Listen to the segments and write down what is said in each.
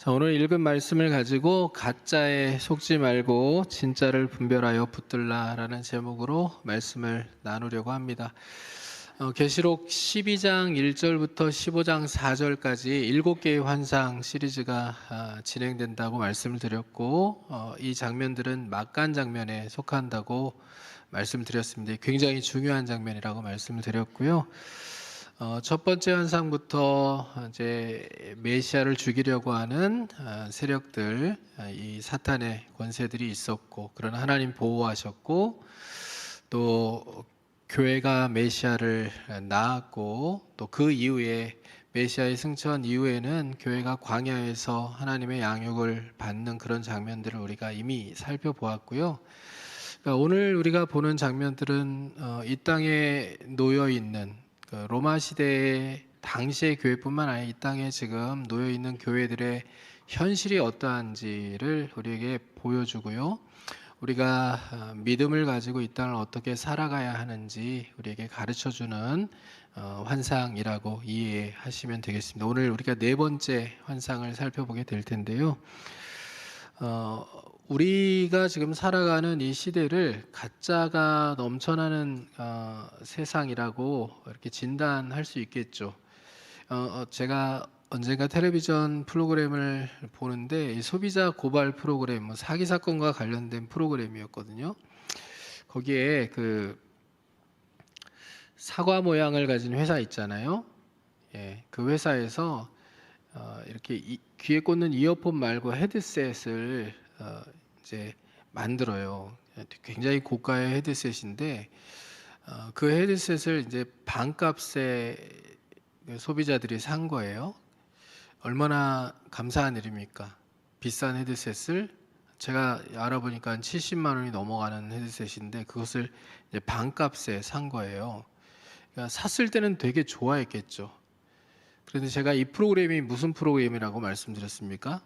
자, 오늘 읽은 말씀을 가지고 가짜에 속지 말고 진짜를 분별하여 붙들라라는 제목으로 말씀을 나누려고 합니다. 계시록 12장 1절부터 15장 4절까지 7개의 환상 시리즈가 진행된다고 말씀을 드렸고 이 장면들은 막간 장면에 속한다고 말씀드렸습니다. 굉장히 중요한 장면이라고 말씀을 드렸고요. 첫 번째 환상부터 이제 메시아를 죽이려고 하는 세력들, 이 사탄의 권세들이 있었고, 그러나 하나님 보호하셨고, 또 교회가 메시아를 낳았고, 또 그 이후에 메시아의 승천 이후에는 교회가 광야에서 하나님의 양육을 받는 그런 장면들을 우리가 이미 살펴보았고요. 그러니까 오늘 우리가 보는 장면들은 이 땅에 놓여 있는 로마 시대의 당시의 교회뿐만 아니라 이 땅에 지금 놓여 있는 교회들의 현실이 어떠한지를 우리에게 보여주고요. 우리가 믿음을 가지고 이 땅을 어떻게 살아가야 하는지 우리에게 가르쳐주는 환상이라고 이해하시면 되겠습니다. 오늘 우리가 네 번째 환상을 살펴보게 될 텐데요. 우리가 지금 살아가는 이 시대를 가짜가 넘쳐나는 세상이라고 이렇게 진단할 수 있겠죠. 제가 언젠가 텔레비전 프로그램을 보는데 이 소비자 고발 프로그램, 사기 사건과 관련된 프로그램이었거든요. 거기에 그 사과 모양을 가진 회사 있잖아요. 예, 그 회사에서 이렇게 귀에 꽂는 이어폰 말고 헤드셋을 이제 만들어요. 굉장히 고가의 헤드셋인데 그 헤드셋을 이제 반값에 소비자들이 산 거예요. 얼마나 감사한 일입니까? 비싼 헤드셋을 제가 알아보니까 한 70만 원이 넘어가는 헤드셋인데 그것을 이제 반값에 산 거예요. 그러니까 샀을 때는 되게 좋아했겠죠. 그런데 제가 이 프로그램이 무슨 프로그램이라고 말씀드렸습니까?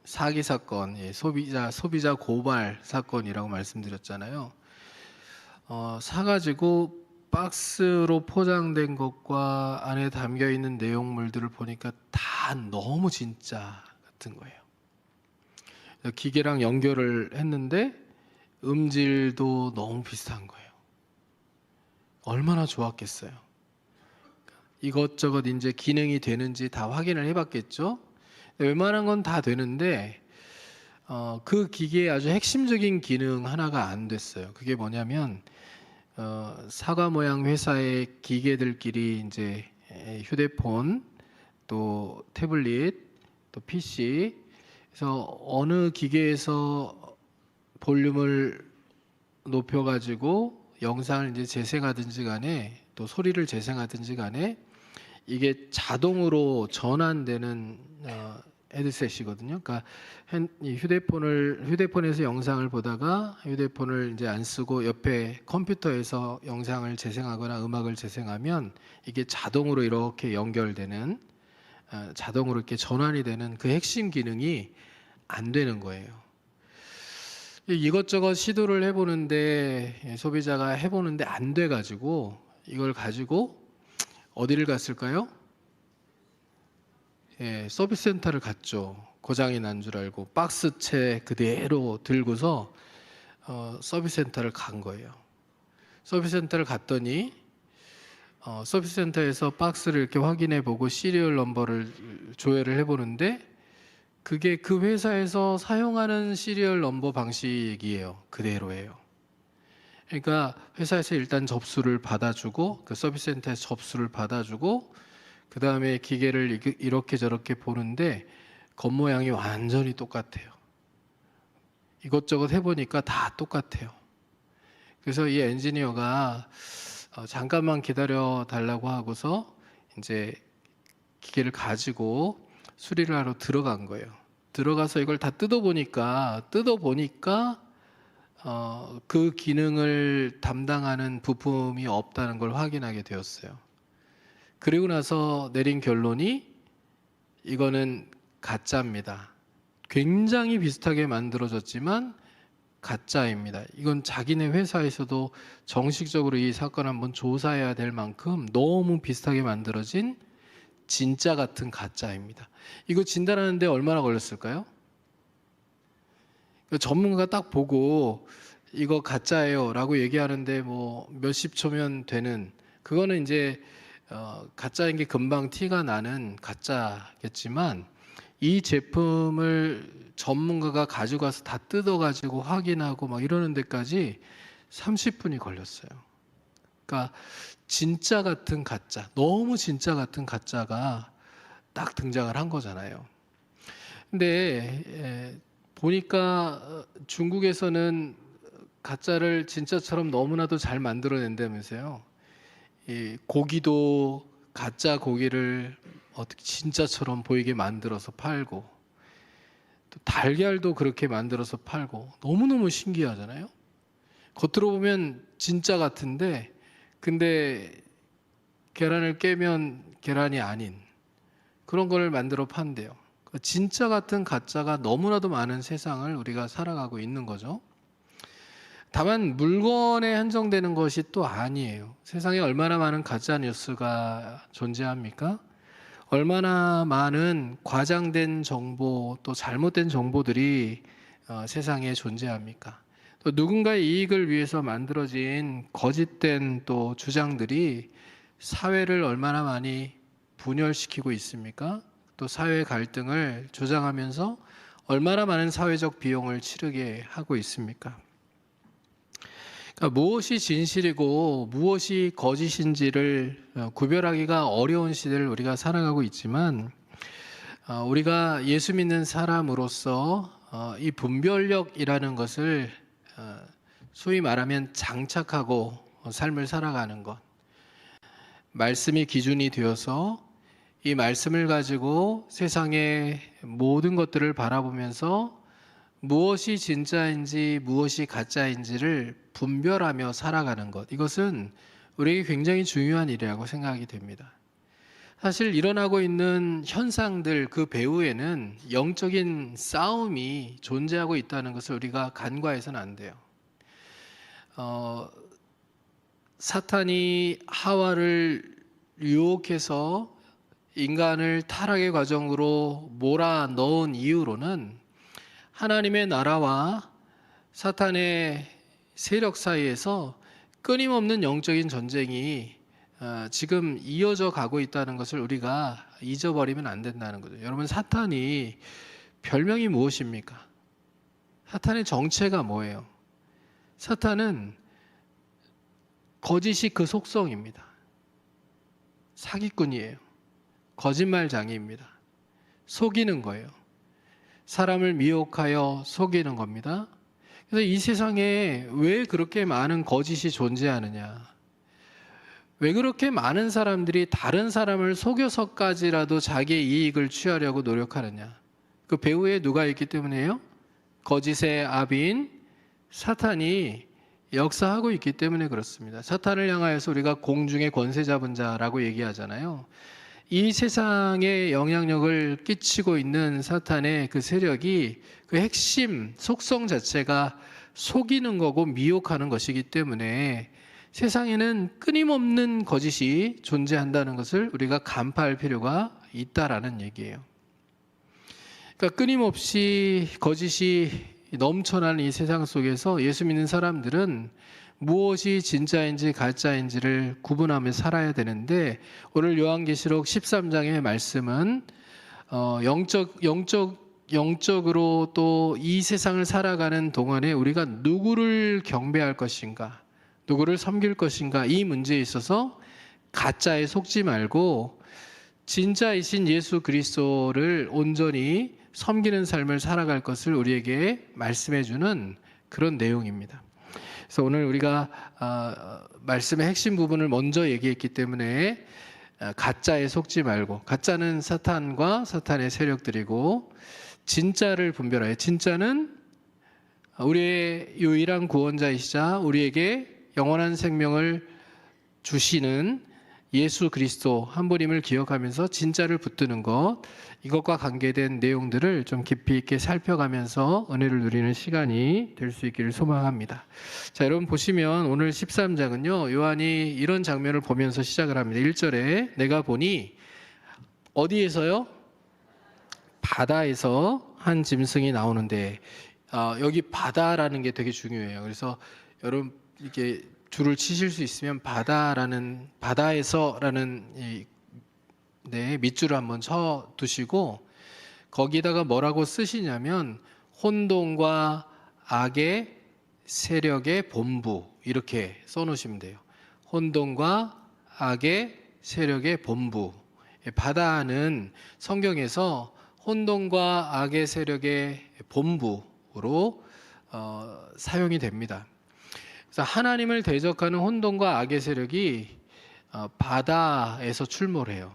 사기 사건, 소비자 고발 사건이라고 말씀드렸잖아요. 사가지고 박스로 포장된 것과 안에 담겨 있는 내용물들을 보니까 다 너무 진짜 같은 거예요. 기계랑 연결을 했는데 음질도 너무 비슷한 거예요. 얼마나 좋았겠어요. 이것저것 이제 기능이 되는지 다 확인을 해봤겠죠. 웬만한 건 다 되는데 그 기계의 아주 핵심적인 기능 하나가 안 됐어요. 그게 뭐냐면 사과 모양 회사의 기계들끼리 이제 휴대폰, 또 태블릿, 또 PC, 그래서 어느 기계에서 볼륨을 높여가지고 영상을 이제 재생하든지 간에 또 소리를 재생하든지 간에 이게 자동으로 전환되는 헤드셋이거든요. 그러니까 휴대폰에서 영상을 보다가 휴대폰을 이제 안 쓰고 옆에 컴퓨터에서 영상을 재생하거나 음악을 재생하면 이게 자동으로 이렇게 연결되는, 자동으로 이렇게 전환이 되는 그 핵심 기능이 안 되는 거예요. 이것저것 시도를 해보는데 소비자가 해보는데 안 돼가지고 이걸 가지고 어디를 갔을까요? 예, 서비스 센터를 갔죠. 고장이 난 줄 알고 박스채 그대로 들고서 서비스 센터를 간 거예요. 서비스 센터를 갔더니 서비스 센터에서 박스를 이렇게 확인해 보고 시리얼 넘버를 조회를 해보는데 그게 그 회사에서 사용하는 시리얼 넘버 방식이에요. 그대로예요. 그러니까 회사에서 일단 접수를 받아주고 그 서비스 센터에서 접수를 받아주고 그 다음에 기계를 이렇게 저렇게 보는데 겉모양이 완전히 똑같아요. 이것저것 해보니까 다 똑같아요. 그래서 이 엔지니어가 잠깐만 기다려 달라고 하고서 이제 기계를 가지고 수리를 하러 들어간 거예요. 들어가서 이걸 다 뜯어보니까 그 기능을 담당하는 부품이 없다는 걸 확인하게 되었어요. 그리고 나서 내린 결론이 이거는 가짜입니다. 굉장히 비슷하게 만들어졌지만 가짜입니다. 이건 자기네 회사에서도 정식적으로 이 사건 한번 조사해야 될 만큼 너무 비슷하게 만들어진 진짜 같은 가짜입니다. 이거 진단하는데 얼마나 걸렸을까요? 전문가가 딱 보고 이거 가짜예요라고 얘기하는데 뭐 몇십 초면 되는, 그거는 이제 가짜인 게 금방 티가 나는 가짜겠지만, 이 제품을 전문가가 가져가서 다 뜯어가지고 확인하고 막 이러는 데까지 30분이 걸렸어요. 그러니까 진짜 같은 가짜, 너무 진짜 같은 가짜가 딱 등장을 한 거잖아요. 근데 보니까 중국에서는 가짜를 진짜처럼 너무나도 잘 만들어낸다면서요. 이 고기도 가짜 고기를 어떻게 진짜처럼 보이게 만들어서 팔고, 또 달걀도 그렇게 만들어서 팔고, 너무너무 신기하잖아요. 겉으로 보면 진짜 같은데, 근데 계란을 깨면 계란이 아닌 그런 걸 만들어 판대요. 진짜 같은 가짜가 너무나도 많은 세상을 우리가 살아가고 있는 거죠. 다만 물건에 한정되는 것이 또 아니에요. 세상에 얼마나 많은 가짜 뉴스가 존재합니까? 얼마나 많은 과장된 정보, 또 잘못된 정보들이 세상에 존재합니까? 또 누군가의 이익을 위해서 만들어진 거짓된 또 주장들이 사회를 얼마나 많이 분열시키고 있습니까? 또 사회 갈등을 조장하면서 얼마나 많은 사회적 비용을 치르게 하고 있습니까? 그러니까 무엇이 진실이고 무엇이 거짓인지를 구별하기가 어려운 시대를 우리가 살아가고 있지만, 우리가 예수 믿는 사람으로서 이 분별력이라는 것을 소위 말하면 장착하고 삶을 살아가는 것, 말씀이 기준이 되어서 이 말씀을 가지고 세상의 모든 것들을 바라보면서 무엇이 진짜인지 무엇이 가짜인지를 분별하며 살아가는 것, 이것은 우리에게 굉장히 중요한 일이라고 생각이 됩니다. 사실 일어나고 있는 현상들 그 배후에는 영적인 싸움이 존재하고 있다는 것을 우리가 간과해서는 안 돼요. 사탄이 하와를 유혹해서 인간을 타락의 과정으로 몰아넣은 이유로는 하나님의 나라와 사탄의 세력 사이에서 끊임없는 영적인 전쟁이 지금 이어져 가고 있다는 것을 우리가 잊어버리면 안 된다는 거죠. 여러분, 사탄이 별명이 무엇입니까? 사탄의 정체가 뭐예요? 사탄은 거짓이 그 속성입니다. 사기꾼이에요. 거짓말장애입니다. 속이는 거예요. 사람을 미혹하여 속이는 겁니다. 그래서 이 세상에 왜 그렇게 많은 거짓이 존재하느냐? 왜 그렇게 많은 사람들이 다른 사람을 속여서까지라도 자기의 이익을 취하려고 노력하느냐? 그 배후에 누가 있기 때문에요? 거짓의 아비인 사탄이 역사하고 있기 때문에 그렇습니다. 사탄을 향하여서 우리가 공중의 권세 잡은 자라고 얘기하잖아요. 이 세상에 영향력을 끼치고 있는 사탄의 그 세력이, 그 핵심 속성 자체가 속이는 거고 미혹하는 것이기 때문에 세상에는 끊임없는 거짓이 존재한다는 것을 우리가 간파할 필요가 있다라는 얘기예요. 그러니까 끊임없이 거짓이 넘쳐나는 이 세상 속에서 예수 믿는 사람들은 무엇이 진짜인지 가짜인지를 구분하며 살아야 되는데, 오늘 요한계시록 13장의 말씀은 영적으로 또 이 세상을 살아가는 동안에 우리가 누구를 경배할 것인가, 누구를 섬길 것인가, 이 문제에 있어서 가짜에 속지 말고 진짜이신 예수 그리스도를 온전히 섬기는 삶을 살아갈 것을 우리에게 말씀해 주는 그런 내용입니다. 그래서 오늘 우리가 말씀의 핵심 부분을 먼저 얘기했기 때문에 가짜에 속지 말고, 가짜는 사탄과 사탄의 세력들이고 진짜를 분별하여, 진짜는 우리의 유일한 구원자이시자 우리에게 영원한 생명을 주시는 예수 그리스도 한 분임을 기억하면서 진짜를 붙드는 것, 이것과 관계된 내용들을 좀 깊이 있게 살펴가면서 은혜를 누리는 시간이 될 수 있기를 소망합니다. 자, 여러분 보시면 오늘 13장은요, 요한이 이런 장면을 보면서 시작을 합니다. 1절에 내가 보니 어디에서요? 바다에서 한 짐승이 나오는데 여기 바다라는 게 되게 중요해요. 그래서 여러분 이렇게 줄을 치실 수 있으면 바다에서라는 밑줄을 한번 쳐 두시고 거기다가 뭐라고 쓰시냐면 혼돈과 악의 세력의 본부 이렇게 써놓으시면 돼요. 혼돈과 악의 세력의 본부. 바다는 성경에서 혼돈과 악의 세력의 본부로 사용이 됩니다. 그래서 하나님을 대적하는 혼돈과 악의 세력이 바다에서 출몰해요.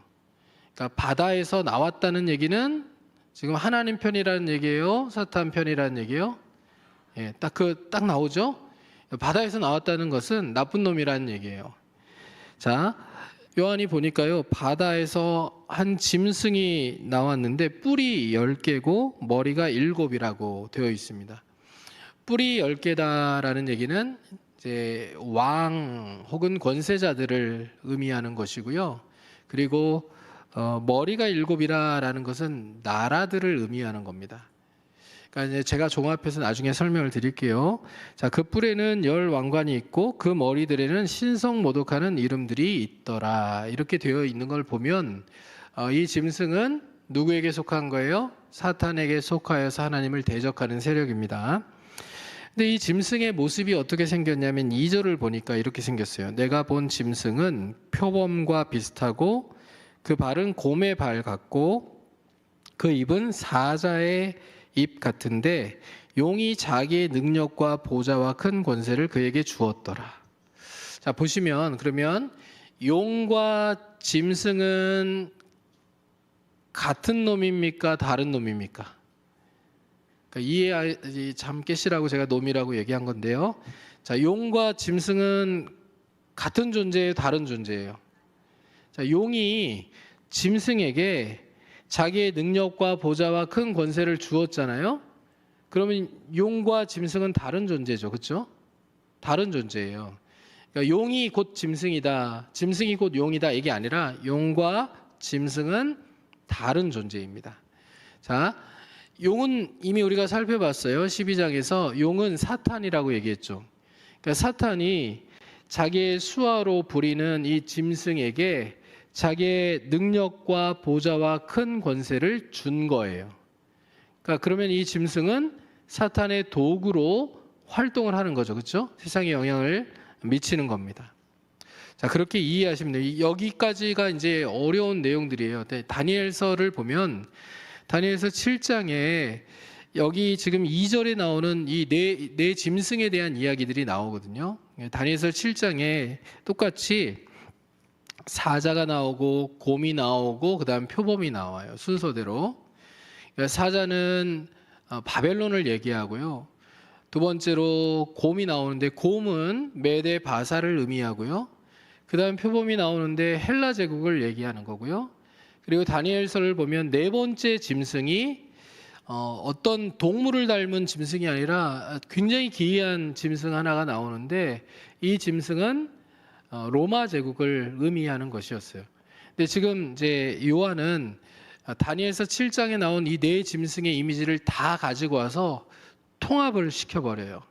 그러니까 바다에서 나왔다는 얘기는 지금 하나님 편이라는 얘기예요? 사탄 편이라는 얘기예요? 예, 딱 나오죠? 바다에서 나왔다는 것은 나쁜 놈이라는 얘기예요. 자, 요한이 보니까요, 바다에서 한 짐승이 나왔는데 뿔이 10개고 머리가 7이라고 되어 있습니다. 뿔이 10개다라는 얘기는 이제 왕 혹은 권세자들을 의미하는 것이고요. 그리고 머리가 7이라는 것은 나라들을 의미하는 겁니다. 그러니까 이제 제가 종합해서 나중에 설명을 드릴게요. 자, 그 뿔에는 10 왕관이 있고 그 머리들에는 신성모독하는 이름들이 있더라. 이렇게 되어 있는 걸 보면 이 짐승은 누구에게 속한 거예요? 사탄에게 속하여서 하나님을 대적하는 세력입니다. 근데 이 짐승의 모습이 어떻게 생겼냐면 2절을 보니까 이렇게 생겼어요. 내가 본 짐승은 표범과 비슷하고 그 발은 곰의 발 같고 그 입은 사자의 입 같은데 용이 자기의 능력과 보좌와 큰 권세를 그에게 주었더라. 자, 보시면 그러면 용과 짐승은 같은 놈입니까? 다른 놈입니까? 그러니까 이해 참 깨시라고 제가 놈이라고 얘기한 건데요. 자, 용과 짐승은 같은 존재예요, 다른 존재예요? 자, 용이 짐승에게 자기의 능력과 보좌와 큰 권세를 주었잖아요. 그러면 용과 짐승은 다른 존재죠, 그렇죠? 다른 존재예요. 그러니까 용이 곧 짐승이다, 짐승이 곧 용이다 이게 아니라 용과 짐승은 다른 존재입니다. 자, 용은 이미 우리가 살펴봤어요. 12장에서 용은 사탄이라고 얘기했죠. 그러니까 사탄이 자기의 수하로 부리는 이 짐승에게 자기의 능력과 보좌와 큰 권세를 준 거예요. 그러니까 그러면 이 짐승은 사탄의 도구로 활동을 하는 거죠. 그렇죠? 세상에 영향을 미치는 겁니다. 자, 그렇게 이해하시면 돼요. 여기까지가 이제 어려운 내용들이에요. 다니엘서를 보면 다니엘서 7장에 여기 지금 2절에 나오는 이 네 짐승에 대한 이야기들이 나오거든요. 다니엘서 7장에 똑같이 사자가 나오고 곰이 나오고 그다음 표범이 나와요. 순서대로. 사자는 바벨론을 얘기하고요. 두 번째로 곰이 나오는데 곰은 메데 바사를 의미하고요. 그다음 표범이 나오는데 헬라 제국을 얘기하는 거고요. 그리고 다니엘서를 보면 네 번째 짐승이 어떤 동물을 닮은 짐승이 아니라 굉장히 기이한 짐승 하나가 나오는데 이 짐승은 로마 제국을 의미하는 것이었어요. 근데 지금 이제 요한은 다니엘서 7장에 나온 이 네 짐승의 이미지를 다 가지고 와서 통합을 시켜버려요.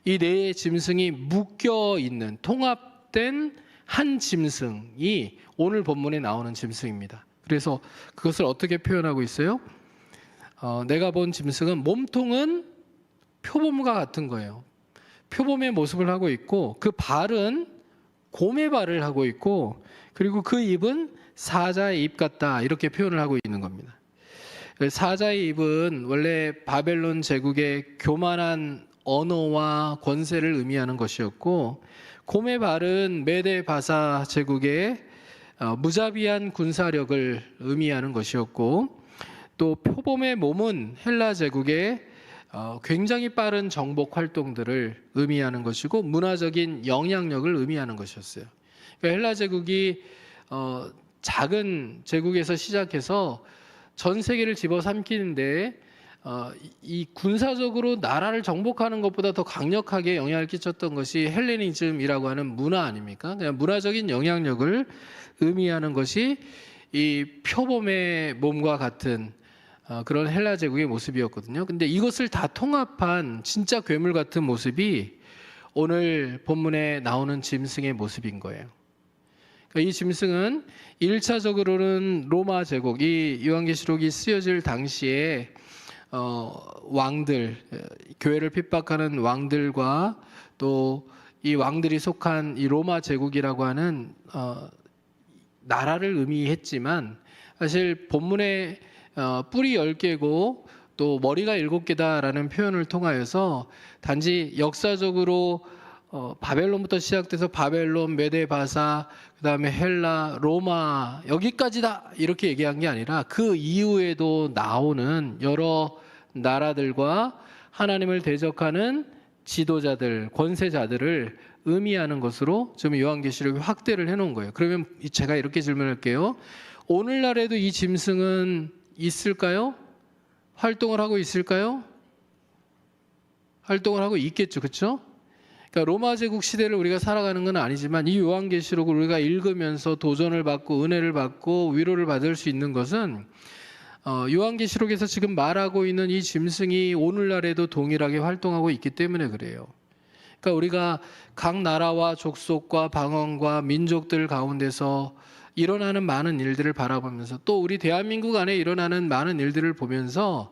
이 네 짐승이 묶여 있는 통합된 한 짐승이 오늘 본문에 나오는 짐승입니다. 그래서 그것을 어떻게 표현하고 있어요? 내가 본 짐승은 몸통은 표범과 같은 거예요. 표범의 모습을 하고 있고 그 발은 곰의 발을 하고 있고 그리고 그 입은 사자의 입 같다 이렇게 표현을 하고 있는 겁니다. 사자의 입은 원래 바벨론 제국의 교만한 언어와 권세를 의미하는 것이었고 곰의 발은 메데 바사 제국의 무자비한 군사력을 의미하는 것이었고 또 표범의 몸은 헬라 제국의 굉장히 빠른 정복 활동들을 의미하는 것이고 문화적인 영향력을 의미하는 것이었어요. 그러니까 헬라 제국이 작은 제국에서 시작해서 전 세계를 집어삼키는데 이 군사적으로 나라를 정복하는 것보다 더 강력하게 영향을 끼쳤던 것이 헬레니즘이라고 하는 문화 아닙니까? 그냥 문화적인 영향력을 의미하는 것이 이 표범의 몸과 같은 그런 헬라 제국의 모습이었거든요. 근데 이것을 다 통합한 진짜 괴물 같은 모습이 오늘 본문에 나오는 짐승의 모습인 거예요. 그러니까 이 짐승은 1차적으로는 로마 제국, 이 요한계시록이 쓰여질 당시에 왕들, 교회를 핍박하는 왕들과 또 이 왕들이 속한 이 로마 제국이라고 하는 나라를 의미했지만, 사실 본문에 뿔이 10개고 또 머리가 7개다라는 표현을 통하여서 단지 역사적으로 바벨론부터 시작돼서 바벨론, 메데, 바사, 그 다음에 헬라, 로마 여기까지다 이렇게 얘기한 게 아니라 그 이후에도 나오는 여러 나라들과 하나님을 대적하는 지도자들, 권세자들을 의미하는 것으로 지금 요한계시록이 확대를 해놓은 거예요. 그러면 제가 이렇게 질문할게요. 오늘날에도 이 짐승은 있을까요? 활동을 하고 있을까요? 활동을 하고 있겠죠, 그렇죠? 그러니까 로마 제국 시대를 우리가 살아가는 건 아니지만 이 요한계시록을 우리가 읽으면서 도전을 받고 은혜를 받고 위로를 받을 수 있는 것은 요한계시록에서 지금 말하고 있는 이 짐승이 오늘날에도 동일하게 활동하고 있기 때문에 그래요. 그러니까 우리가 각 나라와 족속과 방언과 민족들 가운데서 일어나는 많은 일들을 바라보면서 또 우리 대한민국 안에 일어나는 많은 일들을 보면서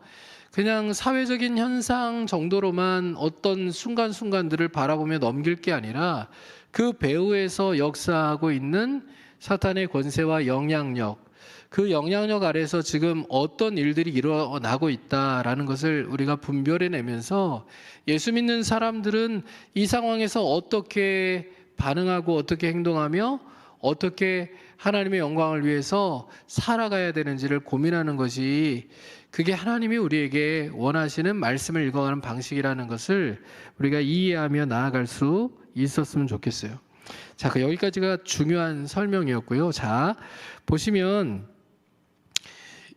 그냥 사회적인 현상 정도로만 어떤 순간순간들을 바라보며 넘길 게 아니라 그 배후에서 역사하고 있는 사탄의 권세와 영향력, 그 영향력 아래서 지금 어떤 일들이 일어나고 있다라는 것을 우리가 분별해내면서 예수 믿는 사람들은 이 상황에서 어떻게 반응하고 어떻게 행동하며 어떻게 하나님의 영광을 위해서 살아가야 되는지를 고민하는 것이, 그게 하나님이 우리에게 원하시는 말씀을 읽어가는 방식이라는 것을 우리가 이해하며 나아갈 수 있었으면 좋겠어요. 자, 여기까지가 중요한 설명이었고요. 자, 보시면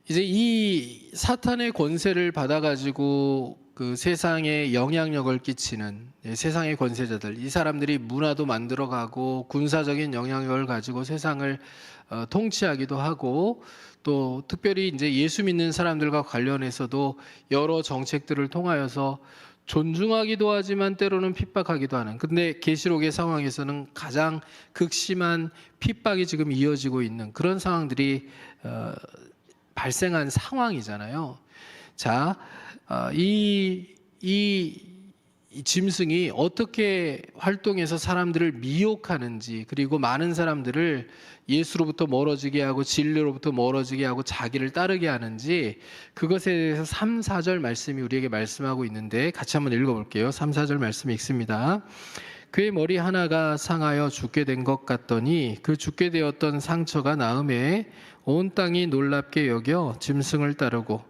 이제 이 사탄의 권세를 받아가지고 그 세상에 영향력을 끼치는 세상의 권세자들, 이 사람들이 문화도 만들어가고 군사적인 영향력을 가지고 세상을 통치하기도 하고, 또 특별히 이제 예수 믿는 사람들과 관련해서도 여러 정책들을 통하여서 존중하기도 하지만 때로는 핍박하기도 하는, 근데 계시록의 상황에서는 가장 극심한 핍박이 지금 이어지고 있는 그런 상황들이 발생한 상황이잖아요. 자, 이 짐승이 어떻게 활동해서 사람들을 미혹하는지, 그리고 많은 사람들을 예수로부터 멀어지게 하고 진리로부터 멀어지게 하고 자기를 따르게 하는지, 그것에 대해서 3, 4절 말씀이 우리에게 말씀하고 있는데 같이 한번 읽어볼게요. 3, 4절 말씀이 읽습니다. 그의 머리 하나가 상하여 죽게 된 것 같더니 그 죽게 되었던 상처가 나음에 온 땅이 놀랍게 여겨 짐승을 따르고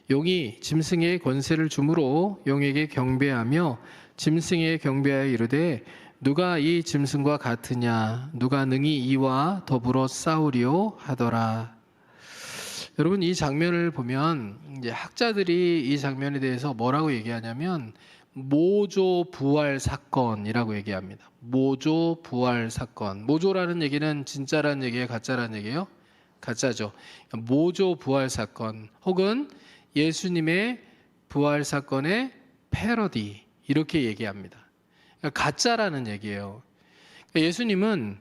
용이 짐승의 권세를 주므로 용에게 경배하며 짐승에 경배하여 이르되 누가 이 짐승과 같으냐, 누가 능히 이와 더불어 싸우리요 하더라. 여러분, 이 장면을 보면 이제 학자들이 이 장면에 대해서 뭐라고 얘기하냐면 모조 부활 사건이라고 얘기합니다. 모조 부활 사건. 모조라는 얘기는 진짜라는 얘기예요, 가짜라는 얘기예요? 가짜죠. 모조 부활 사건, 혹은 예수님의 부활 사건의 패러디, 이렇게 얘기합니다. 그러니까 가짜라는 얘기예요. 그러니까 예수님은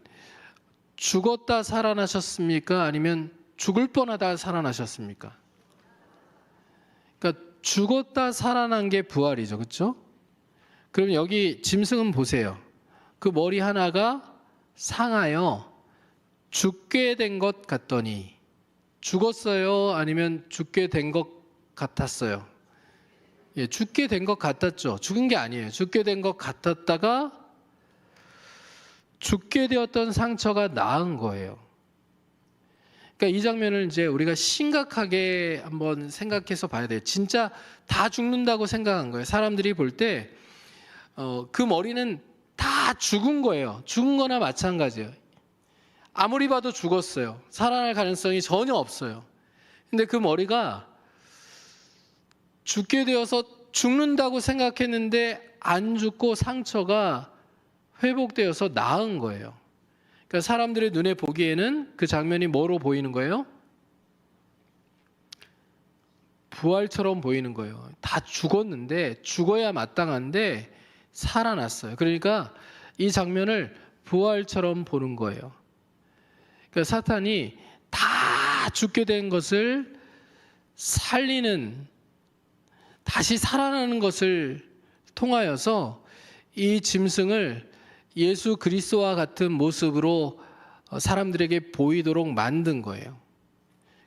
죽었다 살아나셨습니까? 아니면 죽을 뻔하다 살아나셨습니까? 그러니까 죽었다 살아난 게 부활이죠, 그렇죠? 그럼 여기 짐승은 보세요. 그 머리 하나가 상하여 죽게 된 것 같더니, 죽었어요? 아니면 죽게 된 것 같았어요? 예, 죽게 된 것 같았죠. 죽은 게 아니에요. 죽게 된 것 같았다가 죽게 되었던 상처가 나은 거예요. 그러니까 이 장면을 이제 우리가 심각하게 한번 생각해서 봐야 돼요. 진짜 다 죽는다고 생각한 거예요. 사람들이 볼 때 그 머리는 다 죽은 거예요. 죽은 거나 마찬가지예요. 아무리 봐도 죽었어요. 살아날 가능성이 전혀 없어요. 근데 그 머리가 죽게 되어서 죽는다고 생각했는데 안 죽고 상처가 회복되어서 나은 거예요. 그러니까 사람들의 눈에 보기에는 그 장면이 뭐로 보이는 거예요? 부활처럼 보이는 거예요. 다 죽었는데, 죽어야 마땅한데 살아났어요. 그러니까 이 장면을 부활처럼 보는 거예요. 그러니까 사탄이 다 죽게 된 것을 살리는, 다시 살아나는 것을 통하여서 이 짐승을 예수 그리스도와 같은 모습으로 사람들에게 보이도록 만든 거예요.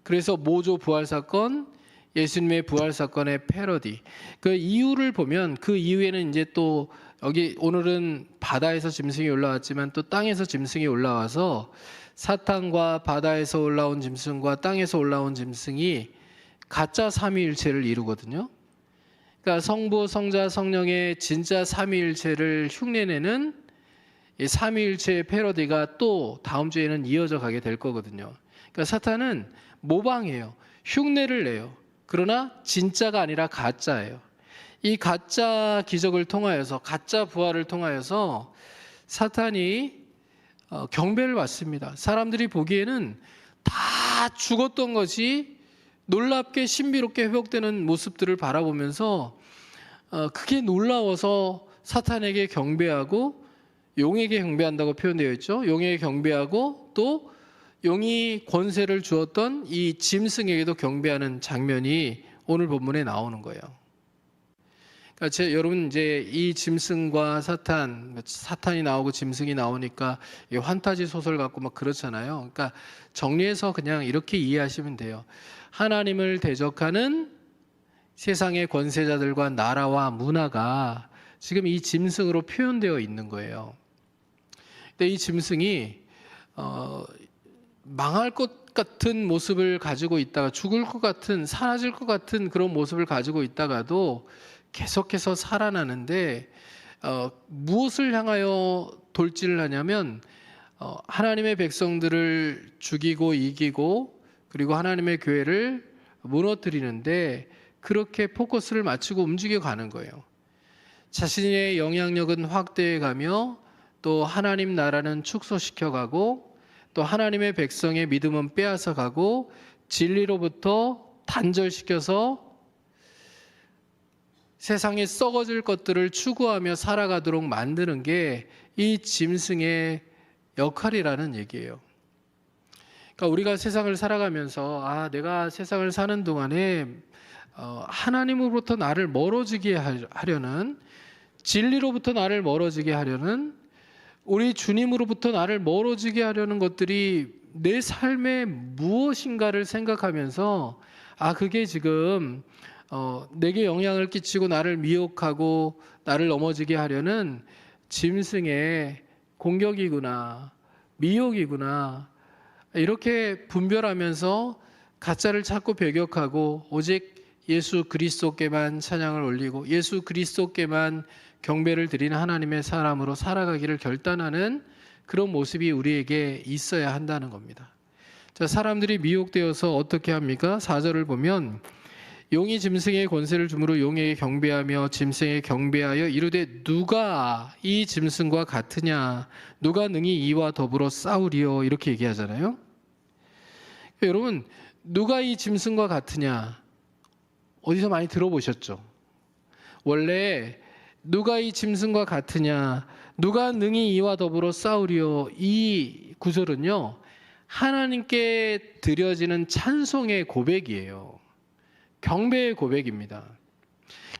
그래서 모조 부활 사건, 예수님의 부활 사건의 패러디. 그 이유를 보면 그 이후에는 이제 또 여기 오늘은 바다에서 짐승이 올라왔지만 또 땅에서 짐승이 올라와서 사탄과 바다에서 올라온 짐승과 땅에서 올라온 짐승이 가짜 삼위일체를 이루거든요. 그러니까 성부, 성자, 성령의 진짜 삼위일체를 흉내내는 이 삼위일체의 패러디가 또 다음 주에는 이어져 가게 될 거거든요. 그러니까 사탄은 모방해요. 흉내를 내요. 그러나 진짜가 아니라 가짜예요. 이 가짜 기적을 통하여서, 가짜 부활을 통하여서 사탄이 경배를 받습니다. 사람들이 보기에는 다 죽었던 것이 놀랍게 신비롭게 회복되는 모습들을 바라보면서 그게 놀라워서 사탄에게 경배하고, 용에게 경배한다고 표현되어 있죠. 용에게 경배하고 또 용이 권세를 주었던 이 짐승에게도 경배하는 장면이 오늘 본문에 나오는 거예요. 그러니까 여러분 이제 이 짐승과 사탄이 나오고 짐승이 나오니까 환타지 소설 같고 막 그렇잖아요. 그러니까 정리해서 그냥 이렇게 이해하시면 돼요. 하나님을 대적하는 세상의 권세자들과 나라와 문화가 지금 이 짐승으로 표현되어 있는 거예요. 근데 이 짐승이 망할 것 같은 모습을 가지고 있다가, 죽을 것 같은, 사라질 것 같은 그런 모습을 가지고 있다가도 계속해서 살아나는데 무엇을 향하여 돌진을 하냐면 하나님의 백성들을 죽이고 이기고 그리고 하나님의 교회를 무너뜨리는데 그렇게 포커스를 맞추고 움직여 가는 거예요. 자신의 영향력은 확대해 가며 또 하나님 나라는 축소시켜 가고 또 하나님의 백성의 믿음은 빼앗아 가고 진리로부터 단절시켜서 세상에 썩어질 것들을 추구하며 살아가도록 만드는 게 이 짐승의 역할이라는 얘기예요. 그러니까 우리가 세상을 살아가면서 내가 세상을 사는 동안에 하나님으로부터 나를 멀어지게 하려는, 진리로부터 나를 멀어지게 하려는, 우리 주님으로부터 나를 멀어지게 하려는 것들이 내 삶에 무엇인가를 생각하면서 그게 지금 내게 영향을 끼치고 나를 미혹하고 나를 넘어지게 하려는 짐승의 공격이구나, 미혹이구나, 이렇게 분별하면서 가짜를 찾고 배격하고 오직 예수 그리스도께만 찬양을 올리고 예수 그리스도께만 경배를 드리는 하나님의 사람으로 살아가기를 결단하는 그런 모습이 우리에게 있어야 한다는 겁니다. 자, 사람들이 미혹되어서 어떻게 합니까? 4절을 보면 용이 짐승의 권세를 주므로 용에게 경배하며 짐승에게 경배하여 이르되 누가 이 짐승과 같으냐, 누가 능히 이와 더불어 싸우리요, 이렇게 얘기하잖아요. 여러분, 누가 이 짐승과 같으냐 어디서 많이 들어보셨죠? 원래 누가 이 짐승과 같으냐, 누가 능히 이와 더불어 싸우리요, 이 구절은요 하나님께 드려지는 찬송의 고백이에요. 경배의 고백입니다.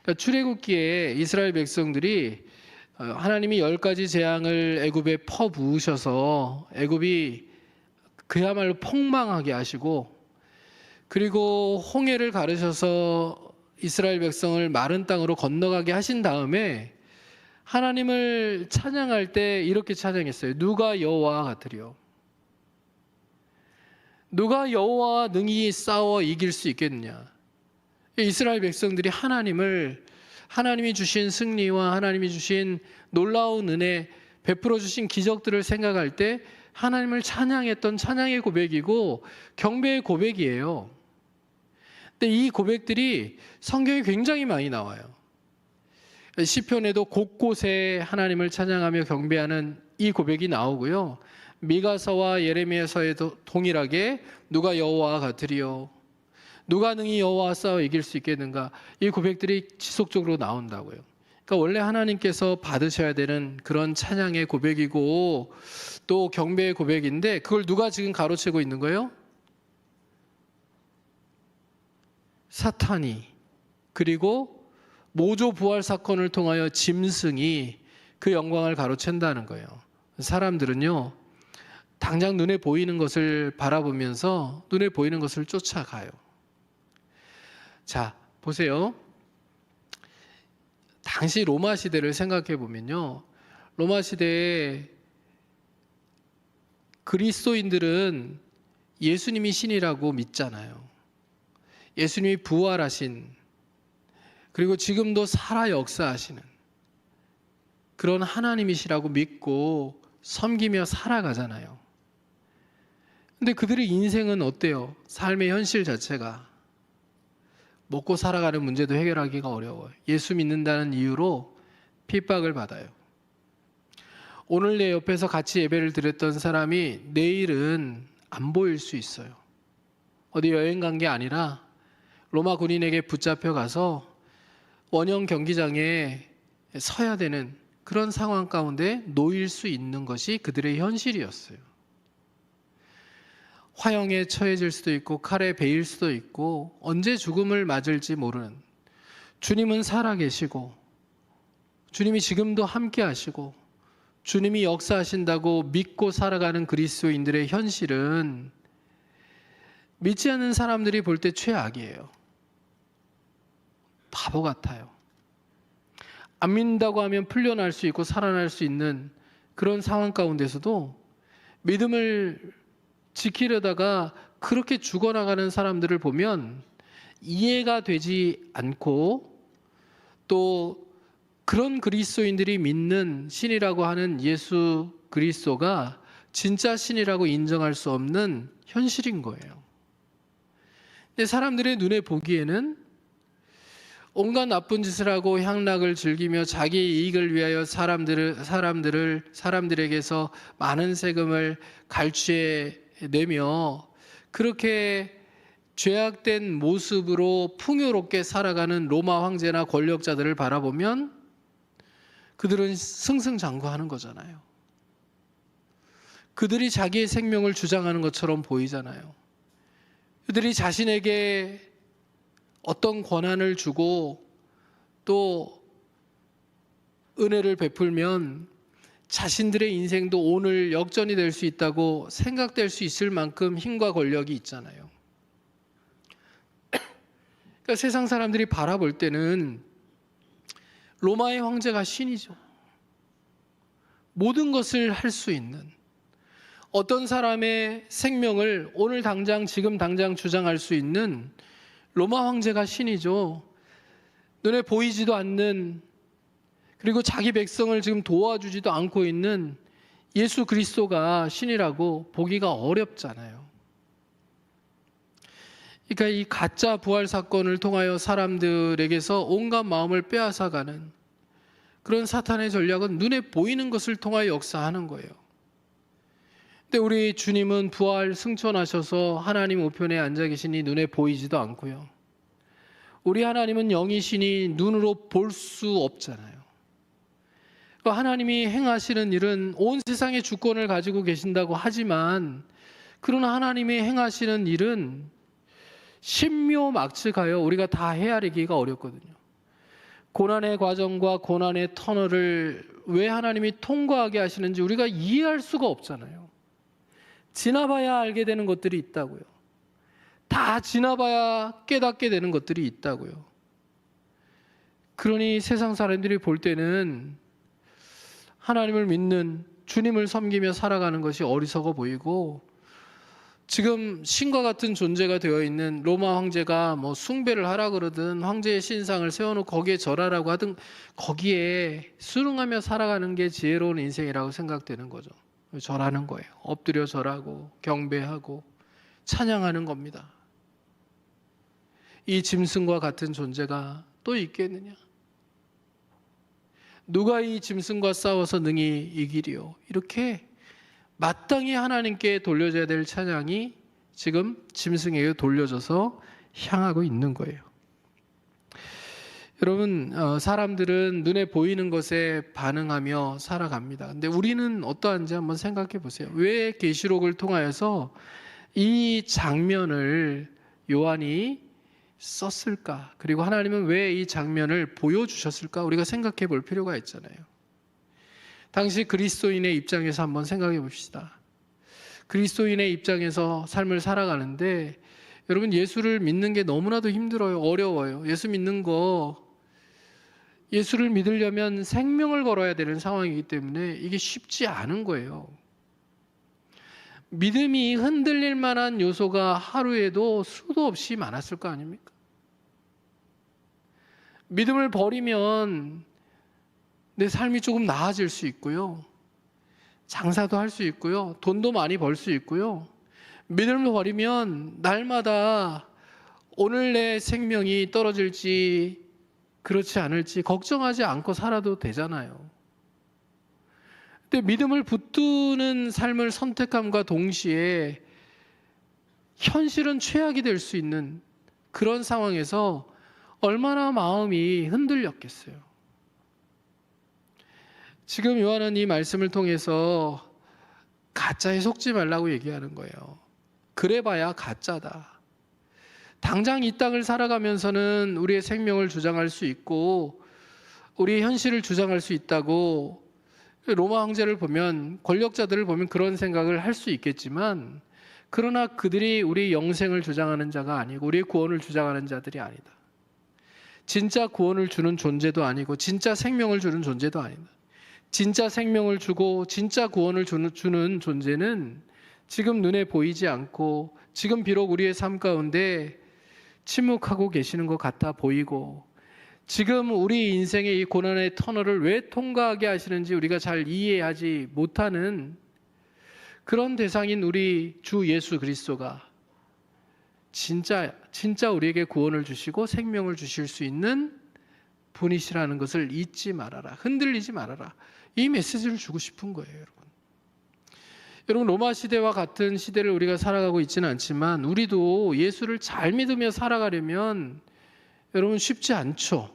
그러니까 출애굽기에 이스라엘 백성들이 하나님이 10가지 재앙을 애굽에 퍼부으셔서 애굽이 그야말로 폭망하게 하시고, 그리고 홍해를 가르셔서 이스라엘 백성을 마른 땅으로 건너가게 하신 다음에 하나님을 찬양할 때 이렇게 찬양했어요. 누가 여호와와 같으리요? 누가 여호와와 능히 싸워 이길 수 있겠느냐? 이스라엘 백성들이 하나님이 주신 승리와 하나님이 주신 놀라운 은혜, 베풀어 주신 기적들을 생각할 때 하나님을 찬양했던 찬양의 고백이고 경배의 고백이에요. 근데 이 고백들이 성경에 굉장히 많이 나와요. 시편에도 곳곳에 하나님을 찬양하며 경배하는 이 고백이 나오고요. 미가서와 예레미야서에도 동일하게 누가 여호와와 같으리요, 누가 능히 여호와와 싸워 이길 수 있겠는가? 이 고백들이 지속적으로 나온다고요. 그러니까 원래 하나님께서 받으셔야 되는 그런 찬양의 고백이고 또 경배의 고백인데 그걸 누가 지금 가로채고 있는 거예요? 사탄이, 그리고 모조 부활 사건을 통하여 짐승이 그 영광을 가로챈다는 거예요. 사람들은요, 당장 눈에 보이는 것을 바라보면서 눈에 보이는 것을 쫓아가요. 자, 보세요. 당시 로마 시대를 생각해 보면요, 로마 시대에 그리스도인들은 예수님이 신이라고 믿잖아요. 예수님이 부활하신, 그리고 지금도 살아 역사하시는 그런 하나님이시라고 믿고 섬기며 살아가잖아요. 근데 그들의 인생은 어때요? 삶의 현실 자체가 먹고 살아가는 문제도 해결하기가 어려워요. 예수 믿는다는 이유로 핍박을 받아요. 오늘 내 옆에서 같이 예배를 드렸던 사람이 내일은 안 보일 수 있어요. 어디 여행 간 게 아니라 로마 군인에게 붙잡혀 가서 원형 경기장에 서야 되는 그런 상황 가운데 놓일 수 있는 것이 그들의 현실이었어요. 화형에 처해질 수도 있고 칼에 베일 수도 있고 언제 죽음을 맞을지 모르는, 주님은 살아계시고 주님이 지금도 함께 하시고 주님이 역사하신다고 믿고 살아가는 그리스도인들의 현실은 믿지 않는 사람들이 볼 때 최악이에요. 바보 같아요. 안 믿는다고 하면 풀려날 수 있고 살아날 수 있는 그런 상황 가운데서도 믿음을 지키려다가 그렇게 죽어나가는 사람들을 보면 이해가 되지 않고, 또 그런 그리스도인들이 믿는 신이라고 하는 예수 그리스도가 진짜 신이라고 인정할 수 없는 현실인 거예요. 근데 사람들의 눈에 보기에는 온갖 나쁜 짓을 하고 향락을 즐기며 자기 이익을 위하여 사람들에게서 많은 세금을 갈취해 내며 그렇게 죄악된 모습으로 풍요롭게 살아가는 로마 황제나 권력자들을 바라보면 그들은 승승장구하는 거잖아요. 그들이 자기의 생명을 주장하는 것처럼 보이잖아요. 그들이 자신에게 어떤 권한을 주고 또 은혜를 베풀면 자신들의 인생도 오늘 역전이 될 수 있다고 생각될 수 있을 만큼 힘과 권력이 있잖아요. 그러니까 세상 사람들이 바라볼 때는 로마의 황제가 신이죠. 모든 것을 할 수 있는, 어떤 사람의 생명을 오늘 당장 지금 당장 주장할 수 있는 로마 황제가 신이죠. 눈에 보이지도 않는, 그리고 자기 백성을 지금 도와주지도 않고 있는 예수 그리스도가 신이라고 보기가 어렵잖아요. 그러니까 이 가짜 부활 사건을 통하여 사람들에게서 온갖 마음을 빼앗아가는 그런 사탄의 전략은 눈에 보이는 것을 통하여 역사하는 거예요. 근데 우리 주님은 부활 승천하셔서 하나님 우편에 앉아 계시니 눈에 보이지도 않고요. 우리 하나님은 영이시니 눈으로 볼 수 없잖아요. 하나님이 행하시는 일은 온 세상의 주권을 가지고 계신다고 하지만, 그러나 하나님이 행하시는 일은 신묘막측하여 우리가 다 헤아리기가 어렵거든요. 고난의 과정과 고난의 터널을 왜 하나님이 통과하게 하시는지 우리가 이해할 수가 없잖아요. 지나봐야 알게 되는 것들이 있다고요. 다 지나봐야 깨닫게 되는 것들이 있다고요. 그러니 세상 사람들이 볼 때는 하나님을 믿는, 주님을 섬기며 살아가는 것이 어리석어 보이고, 지금 신과 같은 존재가 되어 있는 로마 황제가 뭐 숭배를 하라 그러든 황제의 신상을 세워놓고 거기에 절하라고 하든 거기에 순응하며 살아가는 게 지혜로운 인생이라고 생각되는 거죠. 절하는 거예요. 엎드려 절하고 경배하고 찬양하는 겁니다. 이 짐승과 같은 존재가 또 있겠느냐? 누가 이 짐승과 싸워서 능히 이기리요? 이렇게 마땅히 하나님께 돌려져야 될 찬양이 지금 짐승에게 돌려져서 향하고 있는 거예요. 여러분, 사람들은 눈에 보이는 것에 반응하며 살아갑니다. 근데 우리는 어떠한지 한번 생각해 보세요. 왜 계시록을 통하여서 이 장면을 요한이 썼을까? 그리고 하나님은 왜 이 장면을 보여주셨을까? 우리가 생각해 볼 필요가 있잖아요. 당시 그리스도인의 입장에서 한번 생각해 봅시다. 그리스도인의 입장에서 삶을 살아가는데 여러분, 예수를 믿는 게 너무나도 힘들어요. 어려워요. 예수를 믿으려면 생명을 걸어야 되는 상황이기 때문에 이게 쉽지 않은 거예요. 믿음이 흔들릴 만한 요소가 하루에도 수도 없이 많았을 거 아닙니까? 믿음을 버리면 내 삶이 조금 나아질 수 있고요. 장사도 할 수 있고요. 돈도 많이 벌 수 있고요. 믿음을 버리면 날마다 오늘 내 생명이 떨어질지 그렇지 않을지 걱정하지 않고 살아도 되잖아요. 근데 믿음을 붙드는 삶을 선택함과 동시에 현실은 최악이 될 수 있는 그런 상황에서 얼마나 마음이 흔들렸겠어요. 지금 요한은 이 말씀을 통해서 가짜에 속지 말라고 얘기하는 거예요. 그래봐야 가짜다. 당장 이 땅을 살아가면서는 우리의 생명을 주장할 수 있고 우리의 현실을 주장할 수 있다고 로마 황제를 보면, 권력자들을 보면 그런 생각을 할 수 있겠지만, 그러나 그들이 우리의 영생을 주장하는 자가 아니고 우리의 구원을 주장하는 자들이 아니다. 진짜 구원을 주는 존재도 아니고 진짜 생명을 주는 존재도 아니다. 진짜 생명을 주고 진짜 구원을 주는 존재는 지금 눈에 보이지 않고 지금 비록 우리의 삶 가운데 침묵하고 계시는 것 같아 보이고 지금 우리 인생의 이 고난의 터널을 왜 통과하게 하시는지 우리가 잘 이해하지 못하는 그런 대상인 우리 주 예수 그리스도가 진짜 우리에게 구원을 주시고 생명을 주실 수 있는 분이시라는 것을 잊지 말아라. 흔들리지 말아라. 이 메시지를 주고 싶은 거예요, 여러분. 여러분, 로마 시대와 같은 시대를 우리가 살아가고 있지는 않지만 우리도 예수를 잘 믿으며 살아가려면 여러분 쉽지 않죠.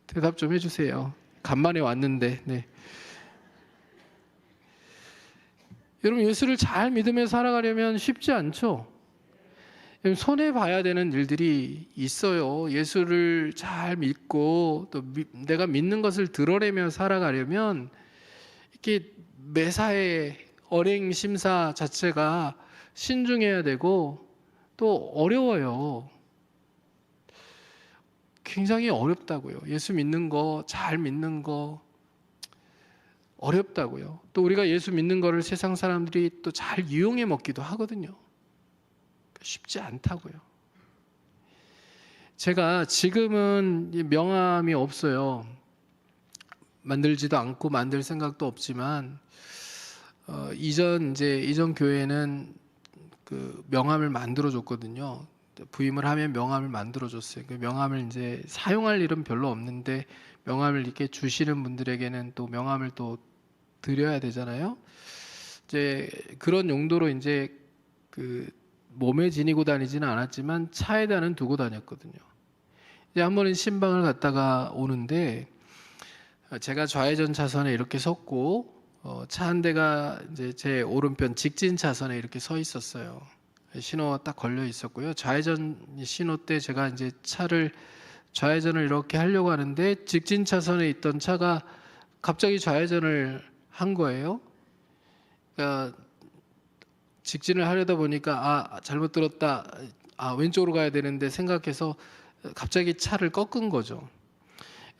대답 좀 해주세요. 간만에 왔는데. 네. 여러분, 예수를 잘 믿으며 살아가려면 쉽지 않죠. 손해 봐야 되는 일들이 있어요. 예수를 잘 믿고 또 내가 믿는 것을 드러내며 살아가려면 이렇게 매사에 언행 심사 자체가 신중해야 되고 또 어려워요. 굉장히 어렵다고요. 예수 믿는 거, 잘 믿는 거 어렵다고요. 또 우리가 예수 믿는 거를 세상 사람들이 또 잘 이용해 먹기도 하거든요. 쉽지 않다고요. 제가 지금은 명함이 없어요. 만들지도 않고 만들 생각도 없지만 이전 교회는 그 명함을 만들어 줬거든요. 부임을 하면 명함을 만들어 줬어요. 그 명함을 이제 사용할 일은 별로 없는데 명함을 이렇게 주시는 분들에게는 또 명함을 또 드려야 되잖아요. 이제 그런 용도로 이제 그 몸에 지니고 다니지는 않았지만 차에다는 두고 다녔거든요. 이제 한 번은 신방을 갔다가 오는데 제가 좌회전 차선에 이렇게 섰고 차 한 대가 이제 제 오른편 직진 차선에 이렇게 서 있었어요. 신호가 딱 걸려 있었고요. 좌회전 신호 때 제가 이제 차를 좌회전을 이렇게 하려고 하는데 직진 차선에 있던 차가 갑자기 좌회전을 한 거예요. 그러니까 직진을 하려다 보니까 잘못 들었다. 왼쪽으로 가야 되는데 생각해서 갑자기 차를 꺾은 거죠.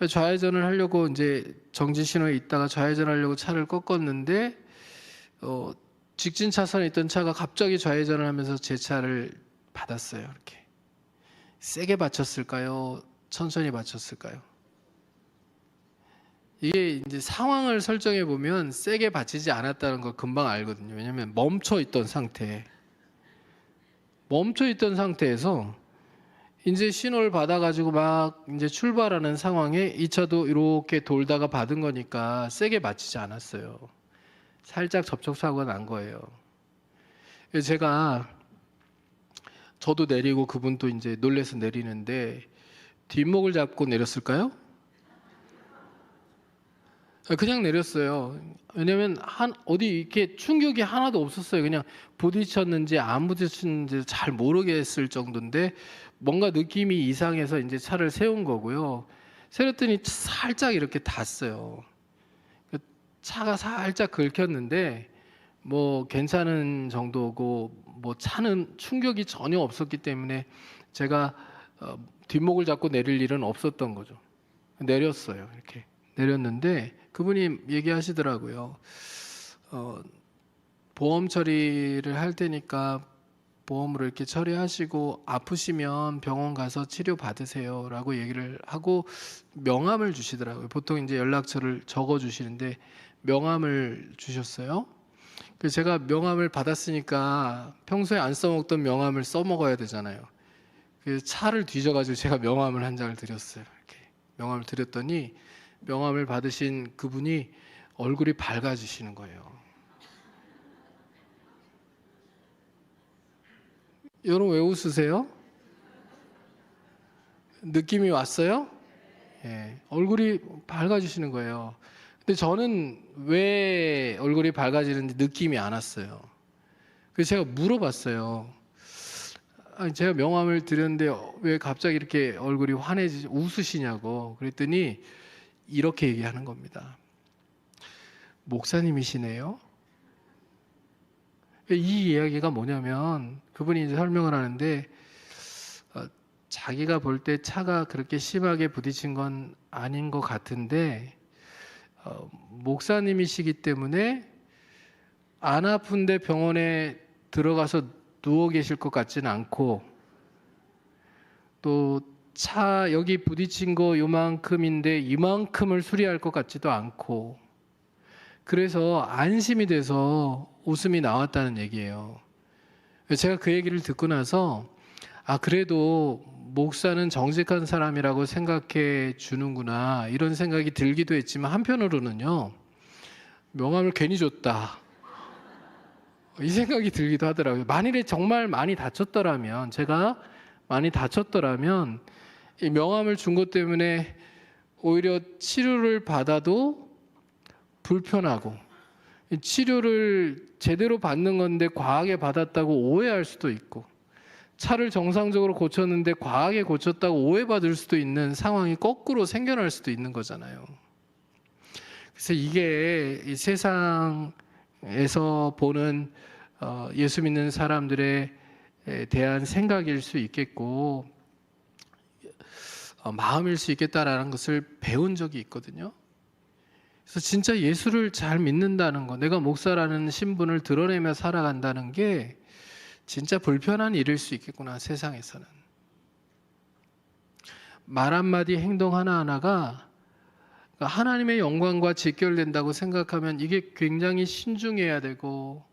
좌회전을 하려고 이제 정지 신호에 있다가 좌회전하려고 차를 꺾었는데 직진 차선에 있던 차가 갑자기 좌회전을 하면서 제 차를 받았어요. 이렇게 세게 받쳤을까요? 천천히 받쳤을까요? 이게 이제 상황을 설정해 보면 세게 받치지 않았다는 걸 금방 알거든요. 왜냐하면 멈춰 있던 상태에서 이제 신호를 받아가지고 막 이제 출발하는 상황에 이 차도 이렇게 돌다가 받은 거니까 세게 받치지 않았어요. 살짝 접촉사고가 난 거예요. 제가 저도 내리고 그분도 이제 놀래서 내리는데 뒷목을 잡고 내렸을까요? 그냥 내렸어요. 왜냐면 어디 이렇게 충격이 하나도 없었어요. 그냥 부딪혔는지 안 부딪혔는지 잘 모르겠을 정도인데 뭔가 느낌이 이상해서 이제 차를 세운 거고요. 세웠더니 살짝 이렇게 닿았어요. 차가 살짝 긁혔는데 뭐 괜찮은 정도고 뭐 차는 충격이 전혀 없었기 때문에 제가 뒷목을 잡고 내릴 일은 없었던 거죠. 내렸어요. 이렇게 내렸는데 그분이 얘기하시더라고요. 보험 처리를 할 테니까 보험으로 이렇게 처리하시고 아프시면 병원 가서 치료 받으세요라고 얘기를 하고 명함을 주시더라고요. 보통 이제 연락처를 적어 주시는데 명함을 주셨어요. 그래서 제가 명함을 받았으니까 평소에 안 써먹던 명함을 써먹어야 되잖아요. 그래서 차를 뒤져가지고 제가 명함을 한 장을 드렸어요. 이렇게 명함을 드렸더니 명함을 받으신 그분이 얼굴이 밝아지시는 거예요. 여러분 왜 웃으세요? 느낌이 왔어요? 예, 얼굴이 밝아지시는 거예요. 근데 저는 왜 얼굴이 밝아지는지 느낌이 안 왔어요. 그래서 제가 물어봤어요. 아니, 제가 명함을 드렸는데 왜 갑자기 이렇게 얼굴이 웃으시냐고. 그랬더니 이렇게 얘기하는 겁니다. 목사님이시네요. 이 이야기가 뭐냐면 그분이 이제 설명을 하는데 자기가 볼 때 차가 그렇게 심하게 부딪힌 건 아닌 것 같은데 목사님이시기 때문에 안 아픈데 병원에 들어가서 누워 계실 것 같지는 않고 또 차 여기 부딪힌 거 요만큼인데 이만큼을 수리할 것 같지도 않고 그래서 안심이 돼서 웃음이 나왔다는 얘기예요. 제가 그 얘기를 듣고 나서 그래도 목사는 정직한 사람이라고 생각해 주는구나 이런 생각이 들기도 했지만 한편으로는요 명함을 괜히 줬다 이 생각이 들기도 하더라고요. 만일에 정말 많이 다쳤더라면 제가 많이 다쳤더라면 이 명함을 준 것 때문에 오히려 치료를 받아도 불편하고 치료를 제대로 받는 건데 과하게 받았다고 오해할 수도 있고 차를 정상적으로 고쳤는데 과하게 고쳤다고 오해받을 수도 있는 상황이 거꾸로 생겨날 수도 있는 거잖아요. 그래서 이게 이 세상에서 보는 예수 믿는 사람들에 대한 생각일 수 있겠고 마음일 수 있겠다라는 것을 배운 적이 있거든요. 그래서 진짜 예수를 잘 믿는다는 거, 내가 목사라는 신분을 드러내며 살아간다는 게 진짜 불편한 일일 수 있겠구나, 세상에서는. 말 한마디, 행동 하나하나가 하나님의 영광과 직결된다고 생각하면 이게 굉장히 신중해야 되고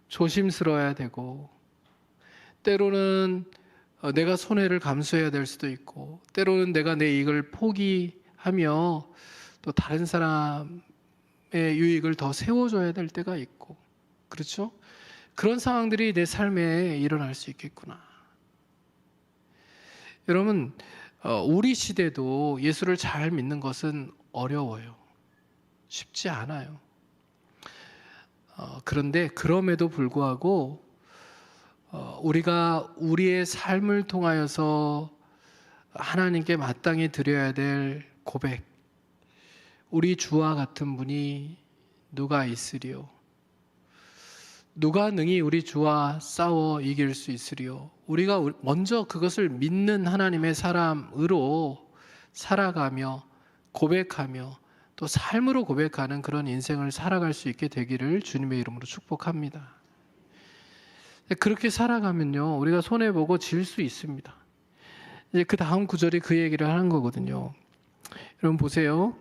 조심스러워야 되고 때로는 내가 손해를 감수해야 될 수도 있고 때로는 내가 내 이익을 포기하며 또 다른 사람의 유익을 더 세워줘야 될 때가 있고 그렇죠? 그런 상황들이 내 삶에 일어날 수 있겠구나. 여러분 우리 시대도 예수를 잘 믿는 것은 어려워요. 쉽지 않아요. 그런데 그럼에도 불구하고 우리가 우리의 삶을 통하여서 하나님께 마땅히 드려야 될 고백, 우리 주와 같은 분이 누가 있으리요? 누가 능히 우리 주와 싸워 이길 수 있으리요? 우리가 먼저 그것을 믿는 하나님의 사람으로 살아가며 고백하며 또 삶으로 고백하는 그런 인생을 살아갈 수 있게 되기를 주님의 이름으로 축복합니다. 그렇게 살아가면요 우리가 손해보고 질 수 있습니다. 이제 그 다음 구절이 그 얘기를 하는 거거든요. 여러분 보세요.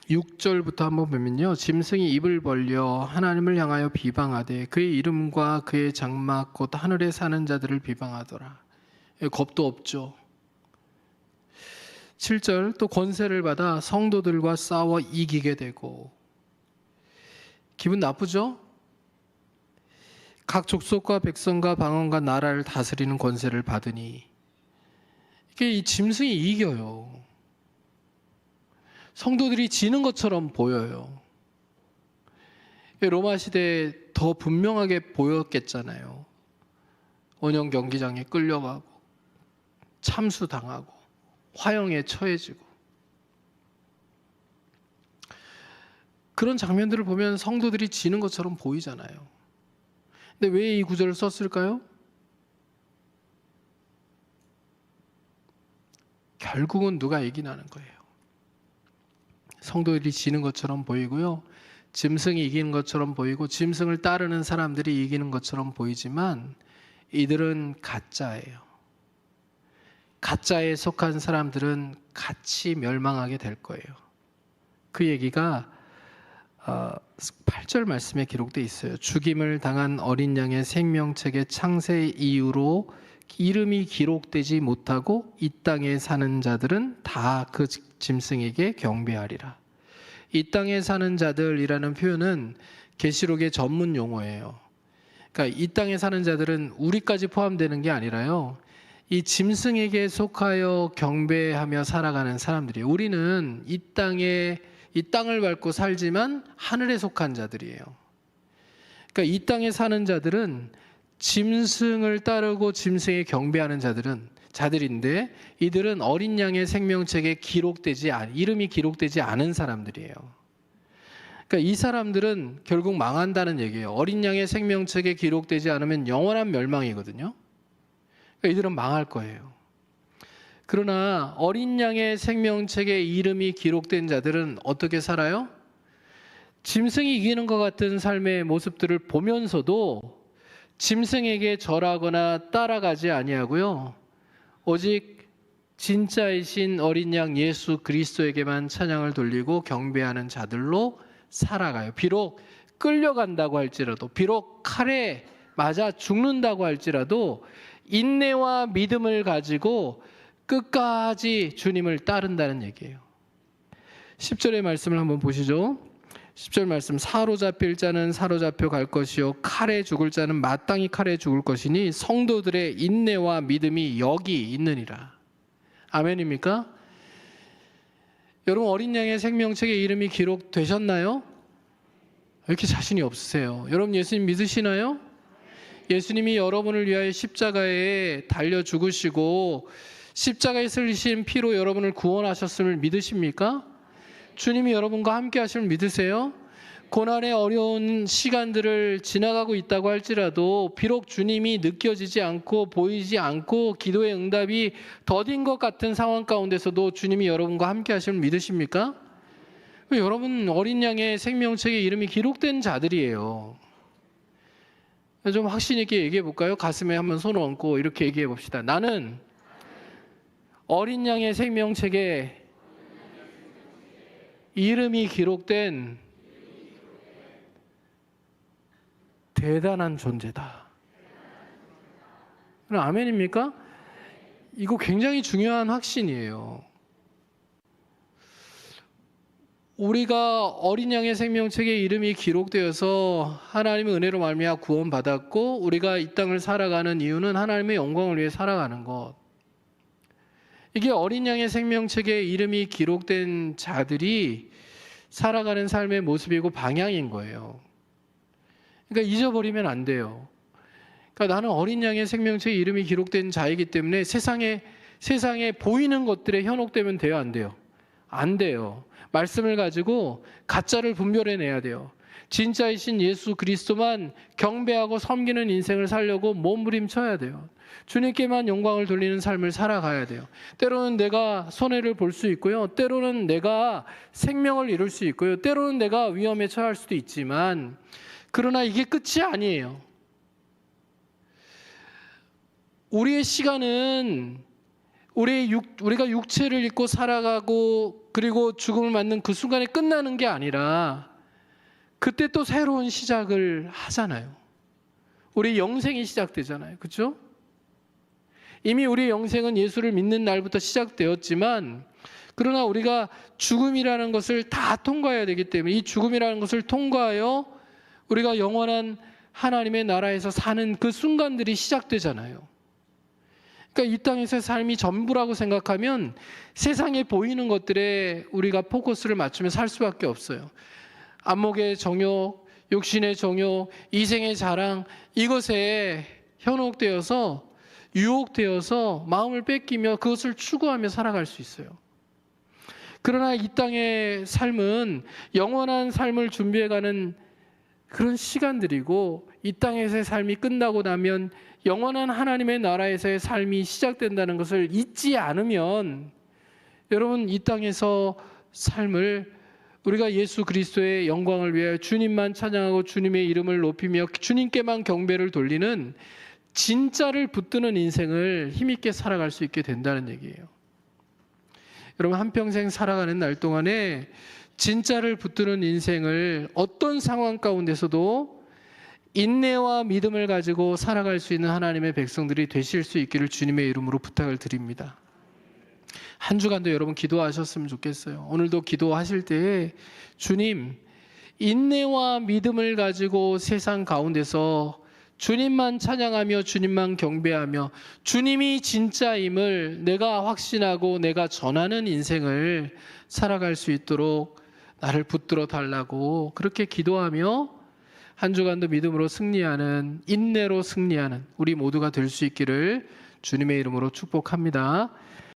6절부터 한번 보면요 짐승이 입을 벌려 하나님을 향하여 비방하되 그의 이름과 그의 장막 곧 하늘에 사는 자들을 비방하더라. 겁도 없죠. 7절 또 권세를 받아 성도들과 싸워 이기게 되고 기분 나쁘죠? 각 족속과 백성과 방언과 나라를 다스리는 권세를 받으니 이게 이 짐승이 이겨요. 성도들이 지는 것처럼 보여요. 로마 시대에 더 분명하게 보였겠잖아요. 원형 경기장에 끌려가고 참수당하고 화형에 처해지고 그런 장면들을 보면 성도들이 지는 것처럼 보이잖아요. 근데 왜 이 구절을 썼을까요? 결국은 누가 이기나는 거예요. 성도들이 지는 것처럼 보이고요. 짐승이 이기는 것처럼 보이고 짐승을 따르는 사람들이 이기는 것처럼 보이지만 이들은 가짜예요. 가짜에 속한 사람들은 같이 멸망하게 될 거예요. 그 얘기가 8절 말씀에 기록되어 있어요. 죽임을 당한 어린 양의 생명책의 창세 이후로 이름이 기록되지 못하고 이 땅에 사는 자들은 다 그 짐승에게 경배하리라. 이 땅에 사는 자들이라는 표현은 계시록의 전문 용어예요. 그러니까 이 땅에 사는 자들은 우리까지 포함되는 게 아니라요. 이 짐승에게 속하여 경배하며 살아가는 사람들이에요. 우리는 이 땅을 밟고 살지만 하늘에 속한 자들이에요. 그러니까 이 땅에 사는 자들은 짐승을 따르고 짐승에 경배하는 자들인데 이들은 어린 양의 생명책에 이름이 기록되지 않은 사람들이에요. 그러니까 이 사람들은 결국 망한다는 얘기예요. 어린 양의 생명책에 기록되지 않으면 영원한 멸망이거든요. 그러니까 이들은 망할 거예요. 그러나 어린 양의 생명책에 이름이 기록된 자들은 어떻게 살아요? 짐승이 이기는 것 같은 삶의 모습들을 보면서도 짐승에게 절하거나 따라가지 아니하고요. 오직 진짜이신 어린 양 예수 그리스도에게만 찬양을 돌리고 경배하는 자들로 살아가요. 비록 끌려간다고 할지라도, 비록 칼에 맞아 죽는다고 할지라도 인내와 믿음을 가지고 끝까지 주님을 따른다는 얘기예요. 10절의 말씀을 한번 보시죠. 10절 말씀, 사로잡힐 자는 사로잡혀 갈 것이요 칼에 죽을 자는 마땅히 칼에 죽을 것이니 성도들의 인내와 믿음이 여기 있느니라. 아멘입니까? 여러분, 어린 양의 생명책에 이름이 기록되셨나요? 왜 이렇게 자신이 없으세요? 여러분, 예수님 믿으시나요? 예수님이 여러분을 위하여 십자가에 달려 죽으시고 십자가에 흘리신 피로 여러분을 구원하셨음을 믿으십니까? 주님이 여러분과 함께 하심을 믿으세요? 고난의 어려운 시간들을 지나가고 있다고 할지라도 비록 주님이 느껴지지 않고 보이지 않고 기도의 응답이 더딘 것 같은 상황 가운데서도 주님이 여러분과 함께 하심을 믿으십니까? 여러분, 어린 양의 생명책에 이름이 기록된 자들이에요. 좀 확신 있게 얘기해 볼까요? 가슴에 한번 손을 얹고 이렇게 얘기해 봅시다. 나는 어린 양의 생명책에 이름이 기록된 대단한 존재다. 아멘입니까? 이거 굉장히 중요한 확신이에요. 우리가 어린 양의 생명책에 이름이 기록되어서 하나님의 은혜로 말미암아 구원받았고 우리가 이 땅을 살아가는 이유는 하나님의 영광을 위해 살아가는 것. 이게 어린 양의 생명책에 이름이 기록된 자들이 살아가는 삶의 모습이고 방향인 거예요. 그러니까 잊어버리면 안 돼요. 그러니까 나는 어린 양의 생명책에 이름이 기록된 자이기 때문에 세상에 보이는 것들에 현혹되면 돼요, 안 돼요? 안 돼요. 말씀을 가지고 가짜를 분별해내야 돼요. 진짜이신 예수 그리스도만 경배하고 섬기는 인생을 살려고 몸부림쳐야 돼요. 주님께만 영광을 돌리는 삶을 살아가야 돼요. 때로는 내가 손해를 볼 수 있고요. 때로는 내가 생명을 잃을 수 있고요. 때로는 내가 위험에 처할 수도 있지만 그러나 이게 끝이 아니에요. 우리의 시간은 우리가 육체를 입고 살아가고 그리고 죽음을 맞는 그 순간에 끝나는 게 아니라 그때 또 새로운 시작을 하잖아요. 우리 영생이 시작되잖아요. 그렇죠? 이미 우리의 영생은 예수를 믿는 날부터 시작되었지만 그러나 우리가 죽음이라는 것을 다 통과해야 되기 때문에 이 죽음이라는 것을 통과하여 우리가 영원한 하나님의 나라에서 사는 그 순간들이 시작되잖아요. 그러니까 이 땅에서의 삶이 전부라고 생각하면 세상에 보이는 것들에 우리가 포커스를 맞추며 살 수밖에 없어요. 안목의 정욕, 육신의 정욕, 이생의 자랑, 이것에 현혹되어서 유혹되어서 마음을 뺏기며 그것을 추구하며 살아갈 수 있어요. 그러나 이 땅의 삶은 영원한 삶을 준비해가는 그런 시간들이고, 이 땅에서의 삶이 끝나고 나면 영원한 하나님의 나라에서의 삶이 시작된다는 것을 잊지 않으면, 여러분, 이 땅에서 삶을 우리가 예수 그리스도의 영광을 위하여 주님만 찬양하고 주님의 이름을 높이며 주님께만 경배를 돌리는 진짜를 붙드는 인생을 힘있게 살아갈 수 있게 된다는 얘기예요. 여러분, 한평생 살아가는 날 동안에 진짜를 붙드는 인생을 어떤 상황 가운데서도 인내와 믿음을 가지고 살아갈 수 있는 하나님의 백성들이 되실 수 있기를 주님의 이름으로 부탁을 드립니다. 한 주간도 여러분 기도하셨으면 좋겠어요. 오늘도 기도하실 때에 주님, 인내와 믿음을 가지고 세상 가운데서 주님만 찬양하며 주님만 경배하며 주님이 진짜임을 내가 확신하고 내가 전하는 인생을 살아갈 수 있도록 나를 붙들어 달라고 그렇게 기도하며 한 주간도 믿음으로 승리하는, 인내로 승리하는 우리 모두가 될 수 있기를 주님의 이름으로 축복합니다.